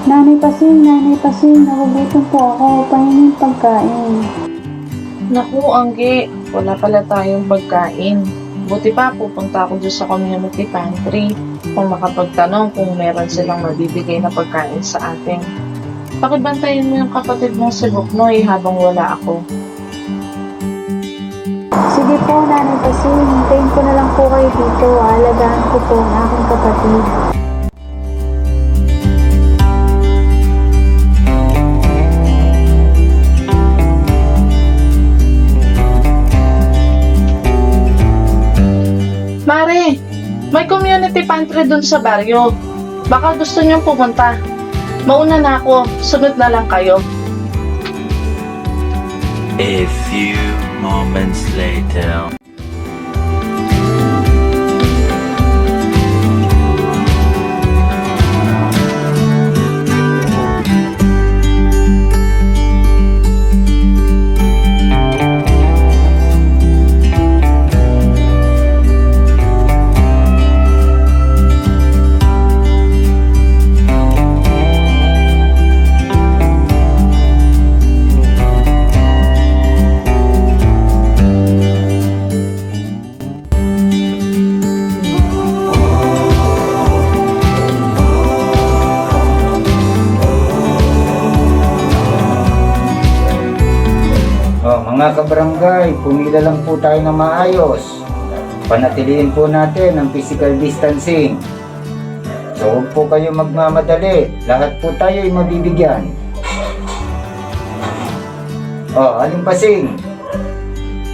Nanay Pasing, nagugutom po ako. Pahingin pagkain. Naku, Angge, wala pala tayong pagkain. Buti pa pupunta ako doon sa community pantry kung makapagtanong kung meron silang mabibigay na pagkain sa atin. Pakibantayin mo yung kapatid mong si Buknoy habang wala ako. Sige po, Nanay Pasing. Hintayin ko na lang po kayo dito. Alagaan ko po ang aking kapatid. Mare, may community pantry dun sa baryo. Baka gusto niyong pumunta. Mauna na ako, sunod na lang kayo. A few moments later. Mga kabarangay, pumila lang po tayo ng maayos. Panatiliin po natin ang physical distancing. So huwag po kayo magmamadali. Lahat po tayo ay mabibigyan. Aling Pasing,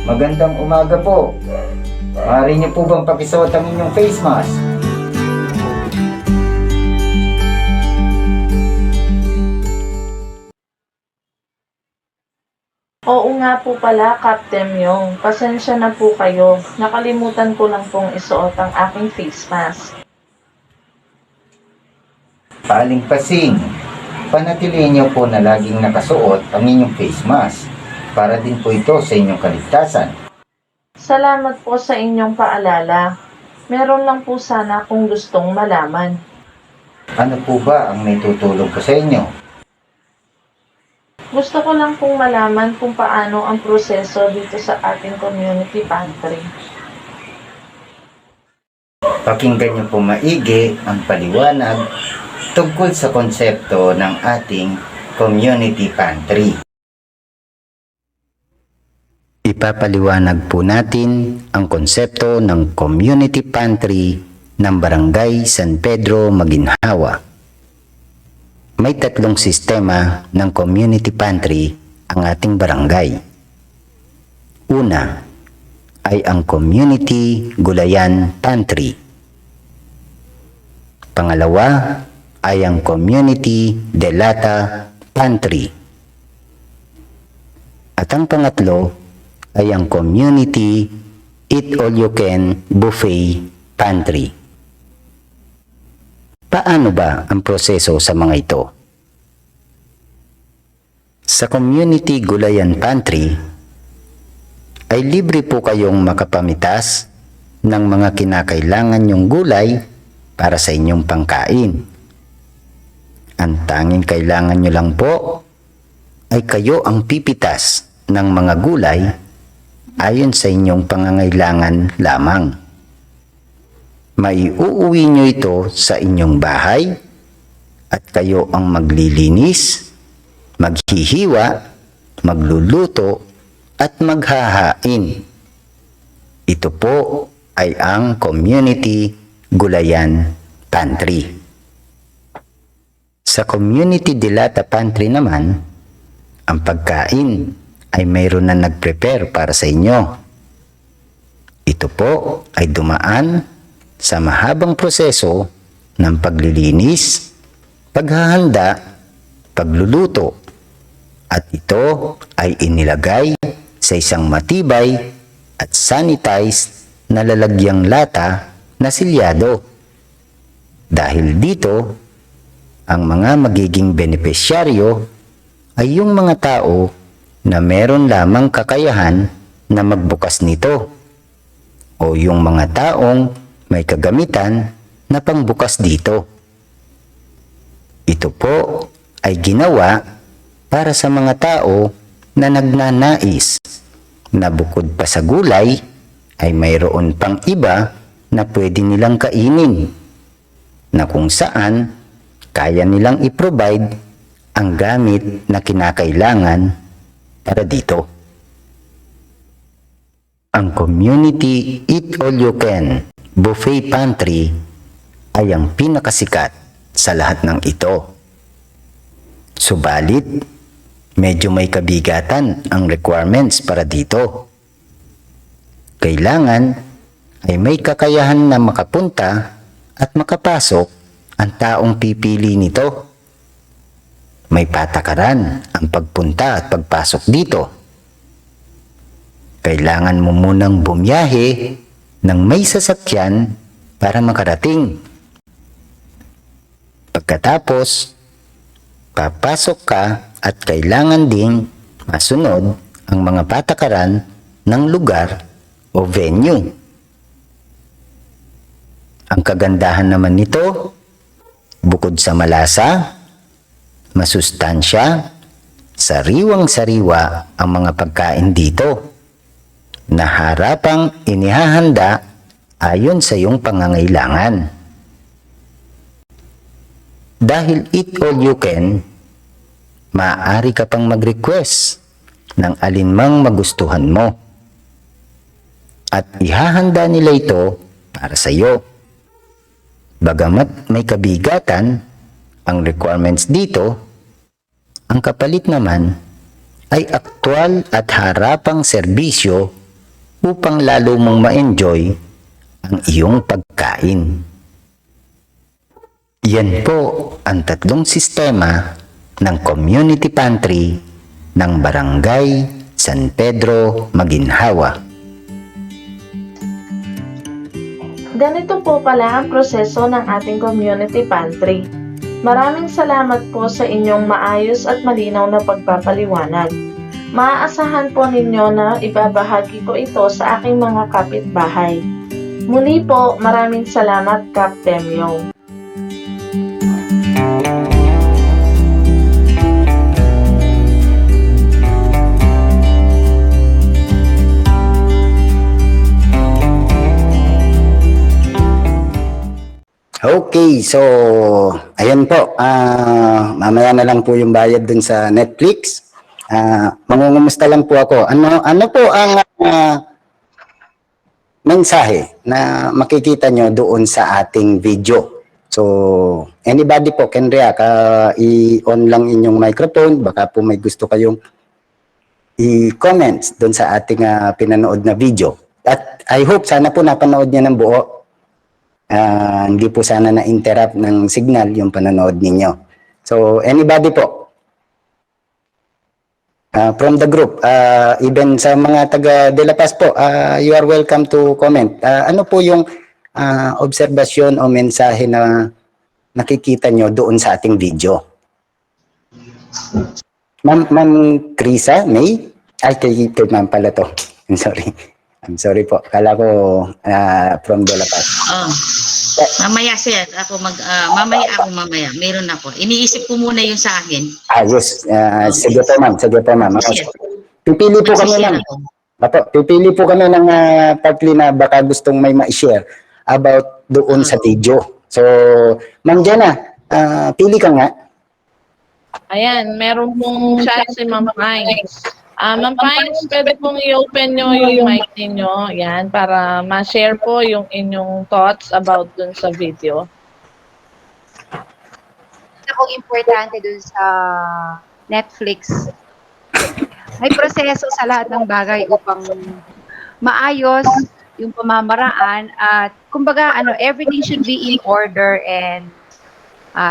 magandang umaga po. Maaari niyo po bang pakisuot ang inyong face mask? Oo nga po pala, Captain Yong. Pasensya na po kayo. Nakalimutan ko lang pong isuot ang aking face mask. Aling Pasing, panatiliin niyo po na laging nakasuot ang inyong face mask para din po ito sa inyong kaligtasan. Salamat po sa inyong paalala. Meron lang po sana akong gustong malaman. Ano po ba ang may tutulong ko sa inyo? Gusto ko lang pong malaman kung paano ang proseso dito sa ating community pantry. Pakinggan niyo po maigi ang paliwanag tungkol sa konsepto ng ating community pantry. Ipapaliwanag po natin ang konsepto ng community pantry ng Barangay San Pedro, Maginhawa. May tatlong sistema ng community pantry ang ating barangay. Una ay ang community gulayan pantry. Pangalawa ay ang community delata pantry. At ang pangatlo ay ang community eat all you can buffet pantry. Paano ba ang proseso sa mga ito? Sa Community Gulayan Pantry, ay libre po kayong makapamitas ng mga kinakailangan nyong gulay para sa inyong pangkain. Ang tanging kailangan nyo lang po ay kayo ang pipitas ng mga gulay ayon sa inyong pangangailangan lamang. Maiuuwi nyo ito sa inyong bahay at kayo ang maglilinis, maghihiwa, magluluto at maghahain. Ito po ay ang Community Gulayan Pantry. Sa Community Delata Pantry naman, ang pagkain ay mayroon na nag-prepare para sa inyo. Ito po ay dumaan sa mahabang proseso ng paglilinis, paghahanda, pagluluto, at ito ay inilagay sa isang matibay at sanitized na lalagyang lata na silyado. Dahil dito, ang mga magiging benepisyaryo ay yung mga tao na meron lamang kakayahan na magbukas nito o yung mga taong may kagamitan na pangbukas dito. Ito po ay ginawa para sa mga tao na nagnanais na bukod pa sa gulay ay mayroon pang iba na pwede nilang kainin na kung saan kaya nilang i-provide ang gamit na kinakailangan para dito. Ang Community Eat All You Can Buffet Pantry ay ang pinakasikat sa lahat ng ito. Subalit, medyo may kabigatan ang requirements para dito. Kailangan ay may kakayahan na makapunta at makapasok ang taong pipili nito. May patakaran ang pagpunta at pagpasok dito. Kailangan mo munang bumiyahe ng may sasakyan para makarating. Pagkatapos, papasok ka at kailangan ding masunod ang mga patakaran ng lugar o venue. Ang kagandahan naman nito, bukod sa malasa, masustansya, sariwang-sariwa ang mga pagkain dito na harapang inihahanda ayon sa iyong pangangailangan. Dahil eat all you can, maaari ka pang mag-request ng alinmang magustuhan mo. At ihahanda nila ito para sa iyo. Bagamat may kabigatan ang requirements dito, ang kapalit naman ay aktwal at harapang serbisyo upang lalo mong ma-enjoy ang iyong pagkain. Yan po ang tatlong sistema ng community pantry ng Barangay San Pedro, Maginhawa. Ganito po pala ang proseso ng ating community pantry. Maraming salamat po sa inyong maayos at malinaw na pagpapaliwanag. Maaasahan po ninyo na ibabahagi ko ito sa aking mga kapitbahay. Muli po, maraming salamat, Kap Temyong. Okay, so ayan po, mamaya na lang po yung bayad dun sa Netflix. Mangungumusta lang po ako. Ano po ang mensahe na makikita nyo doon sa ating video? So, anybody po can react. I-on lang inyong microphone. Baka po may gusto kayong i-comments doon sa ating pinanood na video. At I hope sana po napanood niya ng buo. Hindi po sana na-interrupt ng signal yung panonood ninyo. So, anybody po? From the group, even sa mga taga De La Paz po, you are welcome to comment. Ano po yung obserbasyon o mensahe na nakikita nyo doon sa ating video? Ma'am Krisa, May? Ay, kay ma'am pala to. I'm sorry po. Kala ko from De La Paz. Mamaya sir, mamaya. Meron ako. Iniisip ko muna yung sa akin. Yes. Sige po ma'am. Pipili po kami ma'am. Pipili po kami ng partly na baka gustong may ma-share about doon sa video. So, Ma'am Jana, pili ka nga. Ayan, meron pong chat si Ma'am Pines. Ma'am Pines, pwede pong i-open nyo yung mic ninyo, yan, para ma-share po yung inyong thoughts about dun sa video. Akong importante dun sa Netflix. May proseso sa lahat ng bagay upang maayos yung pamamaraan at kumbaga everything should be in order and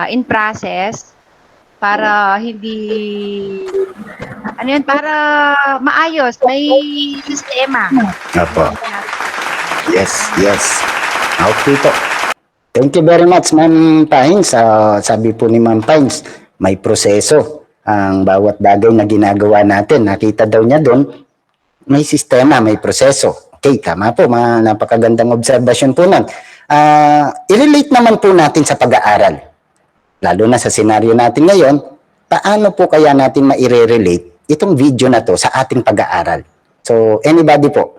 in process para hindi para maayos, may sistema. Apo. Yes. Okay po. Thank you very much, Ma'am Pines. Sabi po ni Ma'am Pines, may proseso ang bawat bagay na ginagawa natin. Nakita daw niya doon, may sistema, may proseso. Okay, tama po. Napakagandang obserbasyon po nun. I-relate naman po natin sa pag-aaral. lalo na sa senaryo natin ngayon, paano po kaya natin maire-relate itong video na to sa ating pag-aaral? So, anybody po?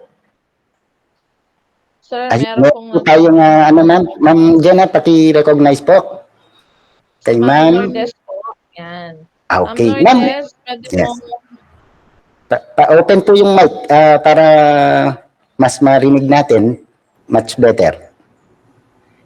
Sir, Ay, meron pong tayong, Ma'am Jenna, paki-recognize po. Kay Ma'am Ma'am. Lourdes po. Yan. Okay. Ma'am Ma'am, Lourdes, pwede yes. pong Pa-open po yung mic para mas marinig natin. Much better.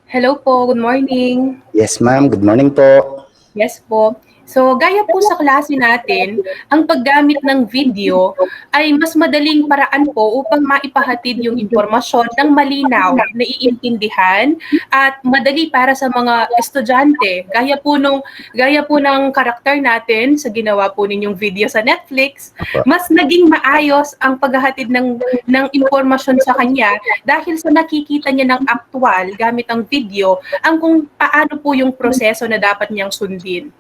Hello po, good morning. Yes, ma'am. Good morning po. Yes po. So, gaya po sa klase natin, ang paggamit ng video ay mas madaling paraan po upang maipahatid yung impormasyon ng malinaw, naiintindihan at madali para sa mga estudyante. Gaya po ng karakter natin sa ginawa po ninyong video sa Netflix, mas naging maayos ang paghahatid ng impormasyon sa kanya dahil sa nakikita niya ng aktual gamit ang video ang kung paano po yung proseso na dapat niyang sundin.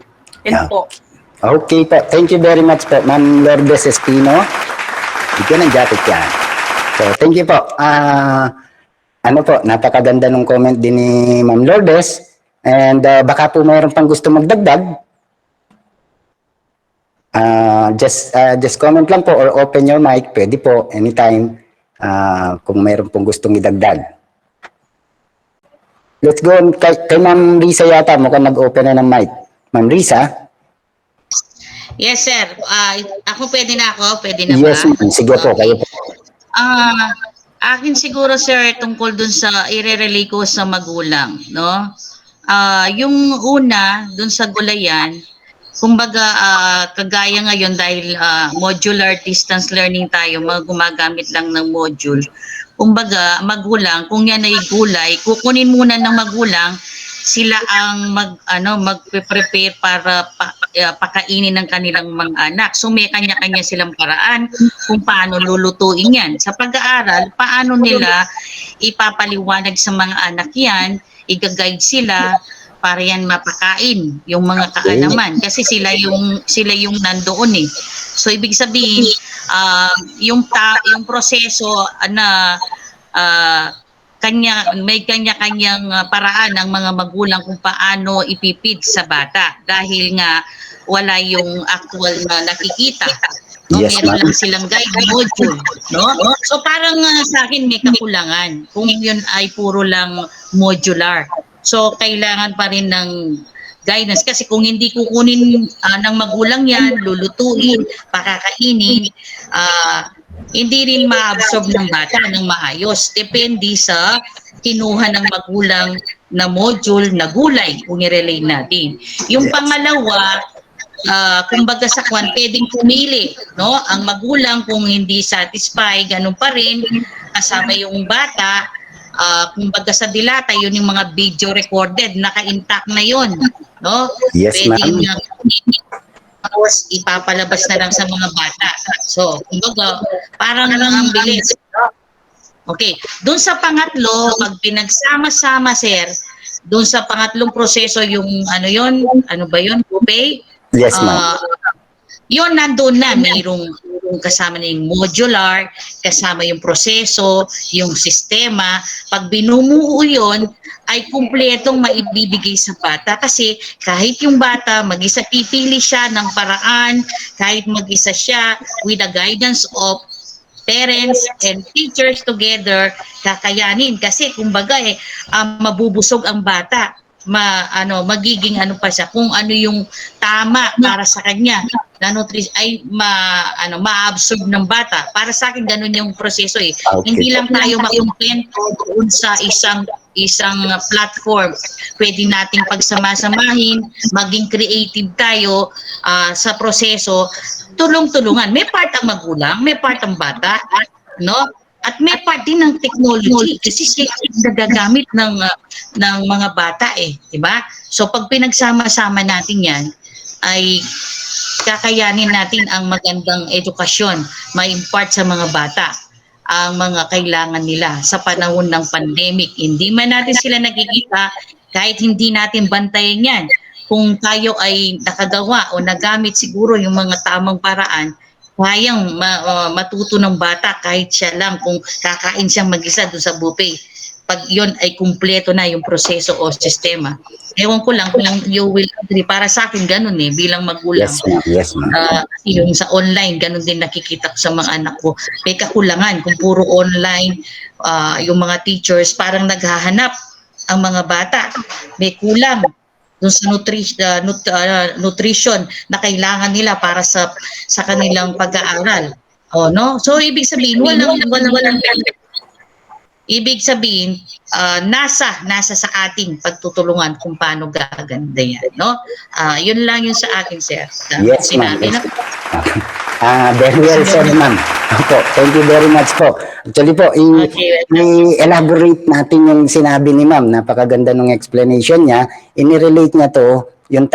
Yan po. Okay po. Thank you very much po, Ma'am Lourdes Espino. Bigyan ng jacket yan. So, thank you po. Napakaganda ng comment din ni Ma'am Lourdes. And baka po mayroon pang gusto magdagdag. Just comment lang po or open your mic. Pwede po, anytime, kung mayroon pong gustong idagdag. Let's go kay Ma'am Risa yata. Mukhang nag-open na ng mic. Ma'am Risa? Yes, sir. Ako pwede na ako? Pwede na ba? Yes, ma'am. Sige po, kayo po. Akin siguro, sir, tungkol dun sa irerelay ko sa magulang, no? Yung una, dun sa gulayan, kumbaga, kagaya ngayon dahil modular distance learning tayo, gumagamit lang ng module. Kumbaga, magulang, kung yan ay gulay, kukunin muna ng magulang, sila ang magpe-prepare para pakainin ng kanilang mga anak. So may kanya-kanya silang paraan kung paano lulutuin yan. Sa pag-aaral, paano nila ipapaliwanag sa mga anak yan, i-guide sila para yan mapakain yung mga kaalaman kasi sila yung nandoon eh. So ibig sabihin yung proseso na may kanya-kanyang paraan ng mga magulang kung paano ipipid sa bata dahil nga wala yung actual na nakikita. No, Yes, meron ma'am. lang silang guide module, no? So parang sa akin may kakulangan kung yun ay puro lang modular. So kailangan pa rin ng guidance kasi kung hindi kukunin ng magulang yan, lulutuin, pakakainin, hindi rin ma-absorb ng bata ng maayos. Depende sa kinuha ng magulang na module na gulay kung i-relay natin. Yung pangalawa, kumbaga sa kwan, pwedeng pumili, no? Ang magulang kung hindi satisfied, ganun pa rin, kasama yung bata, kumbaga sa dilata, yun yung mga video recorded, naka-intact na yun, no? Yes, Pwedeng ma'am. tapos ipapalabas na lang sa mga bata. So, kumbaga, parang ang bilis. Okay, doon sa pangatlo, pag pinagsama-sama, sir, doon sa pangatlong proseso, yung ano ba yun, Bupay? Yes, ma'am. Yun, nandun na, mayroong kasama na yung modular, kasama yung proseso, yung sistema. Pag binumuo yun, ay kumpletong maibibigay sa bata kasi kahit yung bata mag-isa pipili siya ng paraan, kahit mag-isa siya with the guidance of parents and teachers together, kakayanin kasi kumbaga mabubusog ang bata. Magiging pa siya kung ano yung tama para sa kanya na ma-absorb ng bata. Para sa akin ganun yung proseso eh. Okay. Hindi lang tayo makumpento doon sa isang platform. Pwede nating pagsama-samahin, maging creative tayo sa proseso. Tulong-tulungan. May part ang magulang, may part ang bata, no? At may part din ng technology kasi siya nagagamit ng mga bata eh, di ba? So pag pinagsama-sama natin 'yan ay kakayanin natin ang magandang edukasyon, ma-impart sa mga bata ang mga kailangan nila sa panahon ng pandemic. Hindi man natin sila nakikita kahit hindi natin bantayan 'yan. Kung tayo ay nakagawa o nagamit siguro yung mga tamang paraan, kayang matuto ng bata kahit siya lang kung kakain siyang mag-isa doon sa buffet. pag yon ay kumpleto na yung proseso o sistema. Ewan ko lang kung you will agree. Para sa akin, ganun bilang magulang. Yes, ma'am. Yes, ma'am. Yung sa online, ganun din nakikita ko sa mga anak ko. May kakulangan kung puro online, yung mga teachers parang naghahanap ang mga bata. May kulang dun sa nutrition na kailangan nila para sa kanilang pag-aaral. No? So ibig sabihin walang ibig sabihin nasa sa ating pagtutulungan kung paano gaganda yan, no? Yun lang yun sa akin, sir. Yes, ma'am. Sinabi na Very well said, ma'am. Opo, thank you very much po. Actually po, i-elaborate natin yung sinabi ni ma'am. Napakaganda ng explanation niya. Inirelate niya to, yung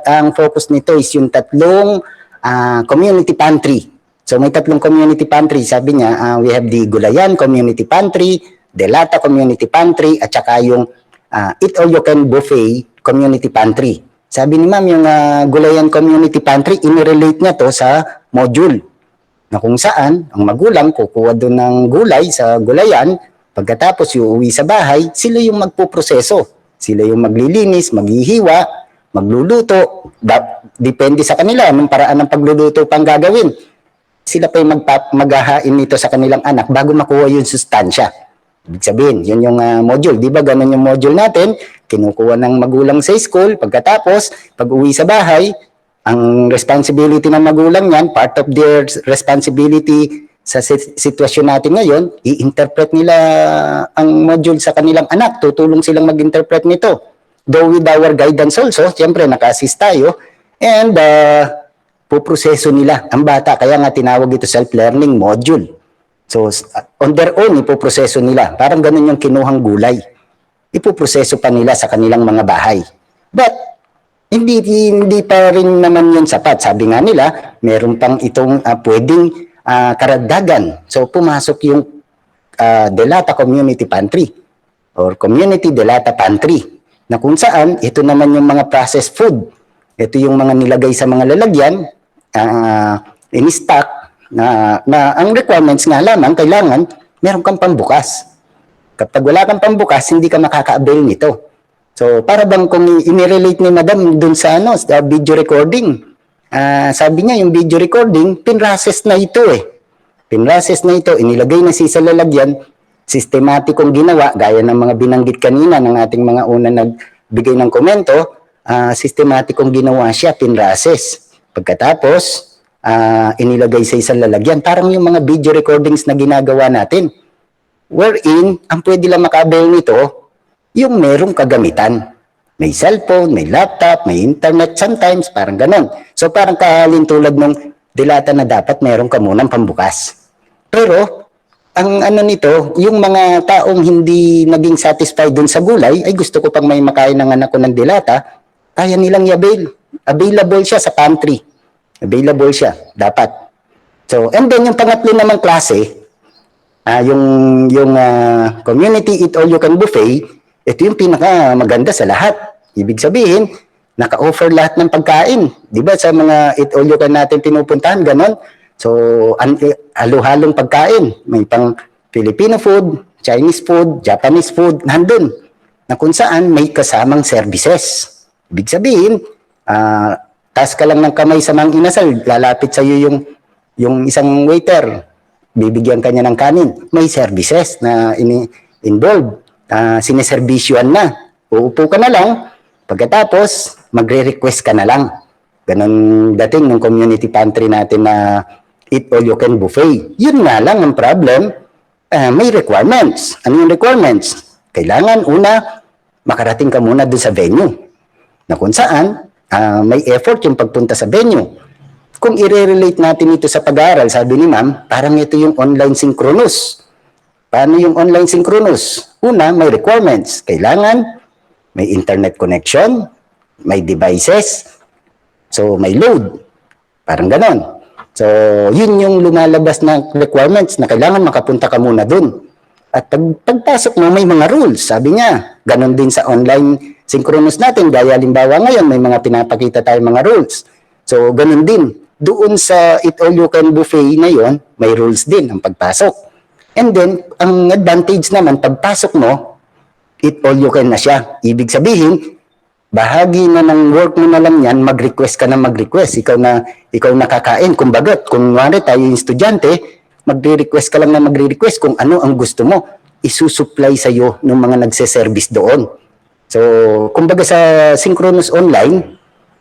ang focus nito is yung tatlong community pantry. So may tatlong community pantry. Sabi niya, we have the Gulayan Community Pantry, Delata Community Pantry, at saka yung Eat All You Can Buffet Community Pantry. Sabi ni ma'am, yung Gulayan Community Pantry, inirelate niya to sa module na kung saan ang magulang kukuha doon ng gulay sa gulayan, pagkatapos uuwi sa bahay, sila yung magpuproseso. Sila yung maglilinis, maghihiwa, magluluto. Depende sa kanila anong paraan ng pagluluto pang gagawin. Sila pa yung maghahain nito sa kanilang anak bago makuha yung sustansya. Ibig sabihin, yun yung module. Di ba ganun yung module natin? Kinukuha ng magulang sa school. Pagkatapos, pag uwi sa bahay, ang responsibility ng magulang yan, part of their responsibility sa sitwasyon natin ngayon, i-interpret nila ang module sa kanilang anak. Tutulong silang mag-interpret nito. Though with our guidance also, siyempre naka-assist tayo. And puproseso nila ang bata. Kaya nga tinawag ito self-learning module. So, on their own, ipoproseso nila. Parang ganun yung kinuhang gulay. Ipoproseso pa nila sa kanilang mga bahay. But, hindi pa rin naman yun sapat. Sabi nga nila, meron pang itong pwedeng karagdagan. So, pumasok yung Delata Community Pantry or Community Delata Pantry na kung saan, ito naman yung mga processed food. Ito yung mga nilagay sa mga lalagyan, in-stock, na ang requirements nga lamang, kailangan meron kang pambukas. Kapag wala kang pambukas, hindi ka makaka-avail nito. So, para bang kung inirelate ni Madam dun sa, sa video recording, sabi niya yung video recording, pinrases na ito Pinrases na ito, inilagay na sa lalagyan, sistematikong ginawa, gaya ng mga binanggit kanina ng ating mga una nagbigay ng komento, sistematikong ginawa siya, pinrases. Pagkatapos, inilagay sa isang lalagyan. Parang yung mga video recordings na ginagawa natin. Wherein, ang pwede lang maka-avail nito, yung merong kagamitan. May cellphone, may laptop, may internet sometimes, parang ganon. So parang kahalin tulad ng Delata na dapat meron ka munang pambukas. Pero, ang ano nito, yung mga taong hindi naging satisfied dun sa gulay, ay gusto ko pang may makain ng anak ko ng Delata, kaya nilang i-avail. Available siya sa pantry. Available siya, dapat. So, and then yung pangatlo namang klase, yung Community Eat All You Can Buffet, ito yung pinaka maganda sa lahat. Ibig sabihin, naka-offer lahat ng pagkain. Di ba sa mga Eat All You Can natin pinupuntahan, ganon? So, halo-halong pagkain. May pang Filipino food, Chinese food, Japanese food, nandun. Na kung saan may kasamang services. Ibig sabihin, taas ka lang ng kamay sa mga inasal, lalapit sa iyo yung isang waiter, bibigyan ka niya ng kanin. May services na involved. Sineservisyoan na. Uupo ka na lang, pagkatapos, magre-request ka na lang. Ganon dating ng community pantry natin na Eat All You Can Buffet. Yun nga lang ang problem, may requirements. Ano yung requirements? Kailangan, una, makarating ka muna doon sa venue. Na kung saan, may effort yung pagpunta sa venue. Kung i-relate natin ito sa pag-aaral, sabi ni ma'am, parang ito yung online synchronous. Paano yung online synchronous? Una, may requirements. Kailangan may internet connection, may devices, so may load. Parang ganon. So, yun yung lumalabas na requirements na kailangan makapunta ka muna dun. At pagpasok mo, may mga rules. Sabi niya, ganon din sa online synchronous natin, gaya halimbawa ngayon, may mga pinapakita tayong mga rules. So, ganun din. Doon sa Eat All You Can Buffet na yon, may rules din ang pagpasok. And then, ang advantage naman, pagpasok mo, eat all you can na siya. Ibig sabihin, bahagi na ng work mo na lang yan, mag-request ka na mag-request. Ikaw na kakain. Kumbaga, kung wari tayo yung estudyante, magre-request ka lang na magre-request kung ano ang gusto mo. Isusupply sa'yo ng mga nagse-service doon. So, kumbaga sa synchronous online,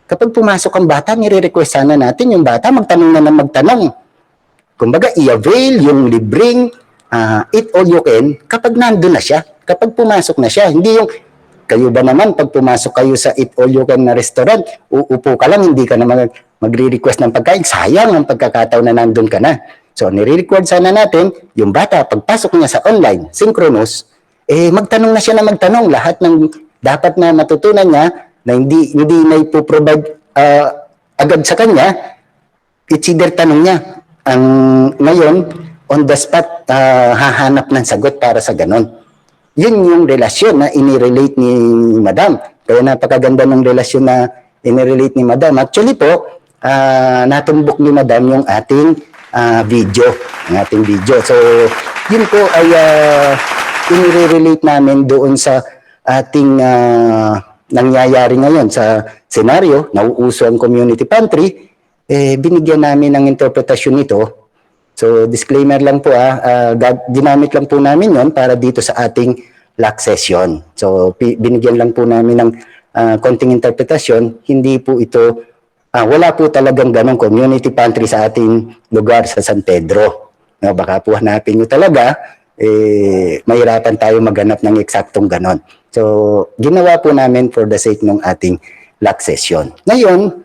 kapag pumasok ang bata, nire-request sana natin yung bata, magtanong na ng magtanong. Kumbaga, i-avail yung libreng eat all you can kapag nandun na siya, kapag pumasok na siya. Hindi yung, kayo ba naman, pag pumasok kayo sa eat all you can na restaurant, uupo ka lang, hindi ka na magre-request ng pagkain. Sayang ang pagkakataon na nandun ka na. So, nire-record sana natin, yung bata, pagpasok niya sa online, synchronous, magtanong na siya na magtanong. Lahat ng dapat na matutunan niya na hindi na ipoprovide agad sa kanya, it's either tanong niya. Ngayon, on the spot, hahanap ng sagot para sa ganon. Yun yung relasyon na inirelate ni Madam. Kaya napakaganda ng relasyon na inirelate ni Madam. Actually po, natumbok ni Madam yung ating video. So, yun po ay inirelate namin doon sa ating nangyayari ngayon sa senaryo, nauuso ang community pantry, binigyan namin ng interpretasyon nito. So, disclaimer lang po ginamit lang po namin yon para dito sa ating lock session. So, binigyan lang po namin ng konting interpretasyon. Hindi po ito, wala po talagang ganong community pantry sa ating lugar sa San Pedro. Baka po hanapin nyo talaga, mahirapan tayo maghanap ng eksaktong ganon. So, ginawa po namin for the sake ng ating lock session. Ngayon,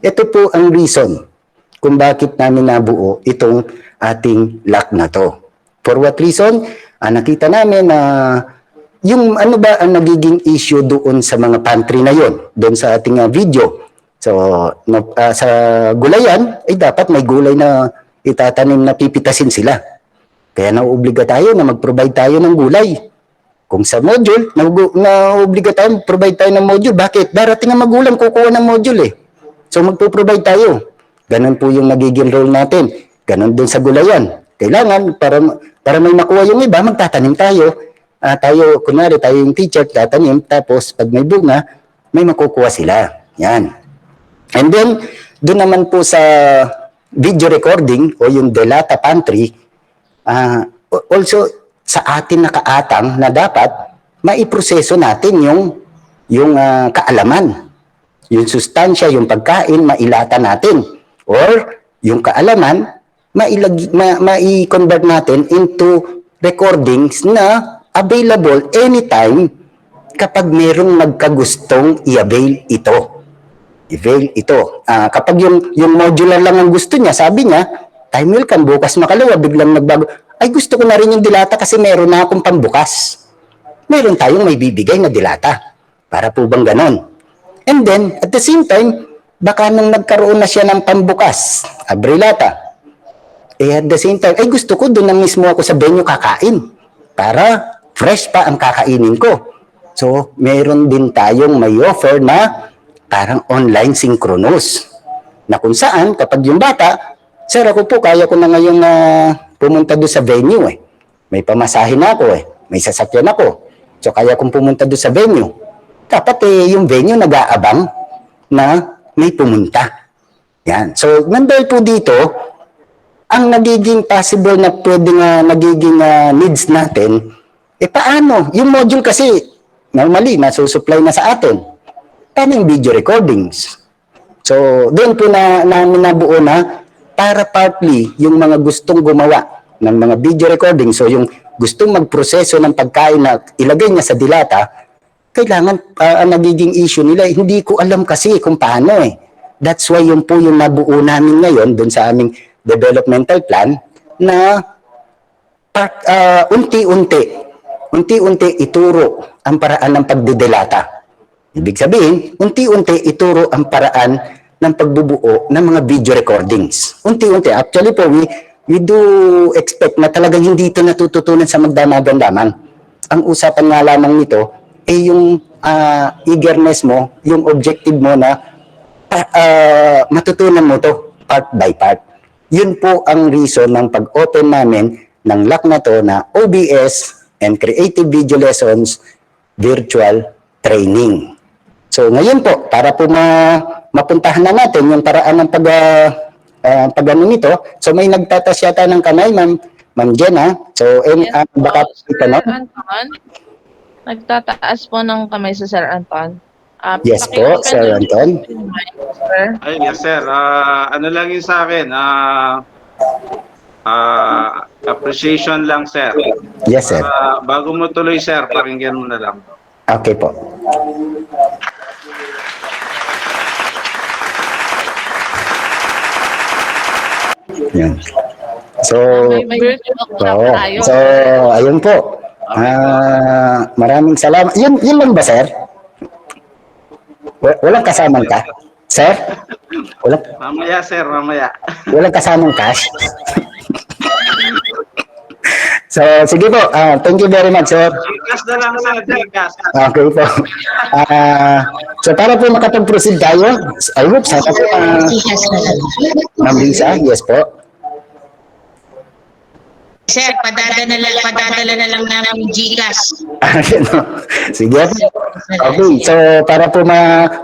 ito po ang reason kung bakit namin nabuo itong ating lock na to. For what reason? Nakita namin na yung ano ba ang nagiging issue doon sa mga pantry na yon, doon sa ating video. So, sa gulayan, dapat may gulay na itatanim na pipitasin sila. Kaya nauobliga tayo na mag-provide tayo ng gulay. Kung sa module, nauobliga tayo mag-provide tayo ng module. Bakit? Darating ang magulang kukuha ng module So, magpo-provide tayo. Ganon po yung nagiging role natin. Ganon din sa gulayan. Kailangan, para may makuha yung iba, magtatanim tayo. Kunwari, tayo yung teacher, tatanim. Tapos, pag may bunga, may makukuha sila. Yan. And then, doon naman po sa video recording o yung Delata Pantry, also sa atin nakaatang na dapat maiproseso natin yung kaalaman. Yung sustansya, yung pagkain, mailata natin. Or yung kaalaman, mai-convert natin into recordings na available anytime kapag merong nagkagustong i-avail ito. Kapag yung modular lang ang gusto niya, sabi niya, time will come, bukas makalawa, biglang nagbago. Ay, gusto ko na rin yung dilata kasi meron na akong pambukas. Meron tayong may bibigay na dilata. Para po bang ganon? And then, at the same time, baka nung nagkaroon na siya ng pambukas, abrilata, at the same time, gusto ko doon na mismo ako sa venue kakain para fresh pa ang kakainin ko. So, meron din tayong may offer na parang online synchronous. Na kung saan, kapag yung bata, sir, ako po, kaya ko na ngayong pumunta doon sa venue May pamasahin ako May sasakyan ako. So, kaya kong pumunta doon sa venue. Dapat yung venue nag-aabang na may pumunta. Yan. So, nandahil po dito, ang nagiging possible na pwedeng nagiging needs natin, paano? Yung module kasi, normally, nasusupply na sa atin. Paano yung video recordings? So, doon po namin nabuo na para partly yung mga gustong gumawa ng mga video recordings, so yung gustong magproseso ng pagkain na ilagay niya sa dilata, kailangan ang nagiging issue nila, hindi ko alam kasi kung paano That's why yun po yung nabuo namin ngayon doon sa aming developmental plan na unti-unti ituro ang paraan ng pagdidelata. Ibig sabihin, unti-unti ituro ang paraan ng pagbubuo ng mga video recordings. Unti-unti. Actually po, we do expect na talagang hindi ito natututunan sa magdamagan lamang. Ang usapan nga lamang nito yung eagerness mo, yung objective mo na matutunan mo to part by part. Yun po ang reason ng pag-open namin ng LAC na to na OBS and Creative Video Lessons Virtual Training. So ngayon po, para po mapuntahan na natin yung paraan ng pag-ano nito, so may nagtatas yata ng kamay, Ma'am Jenna. So, baka Sir itanong. Anton, nagtataas po ng kamay sa Sir Anton. Yes po, Sir Anton. Sir. Ay, yes sir. Ano lang yun sa akin? Appreciation lang sir. Yes, sir. Bago mo tuloy sir, pakinggan mo na lang. Okay po. Yan. So, May virtual class oo. tayo. So, ayun po. Maraming salamat. Yun lang ba, sir? Walang kasamang ka? Sir? Mamaya sir, mamaya. Walang kasamang cash? So, sige po. Thank you very much, sir. Gcash na lang sir, Gcash. Okay po. So, para po makapag-proceed tayo, I hope sana po, Ma'am Lisa, yes po. Sir, padadala na lang namin yung GCash. Sige po. Okay, so para po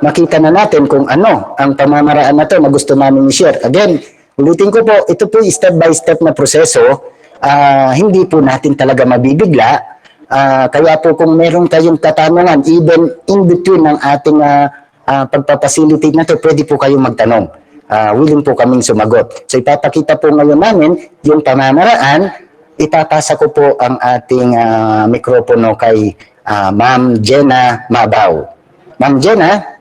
makita na natin kung ano ang pamamaraan na to na gusto namin i-share. Again, ulitin ko po, ito po step by step na proseso. Hindi po natin talaga mabibigla. Kaya po kung meron tayong katanungan, even in between ng ating pagpapacilitate na to, pwede po kayong magtanong. Willing po kaming sumagot. So ipapakita po ngayon namin yung pamamaraan. Ipapasa ko po ang ating mikropono kay Ma'am Jenna Mabaw. Ma'am Jenna,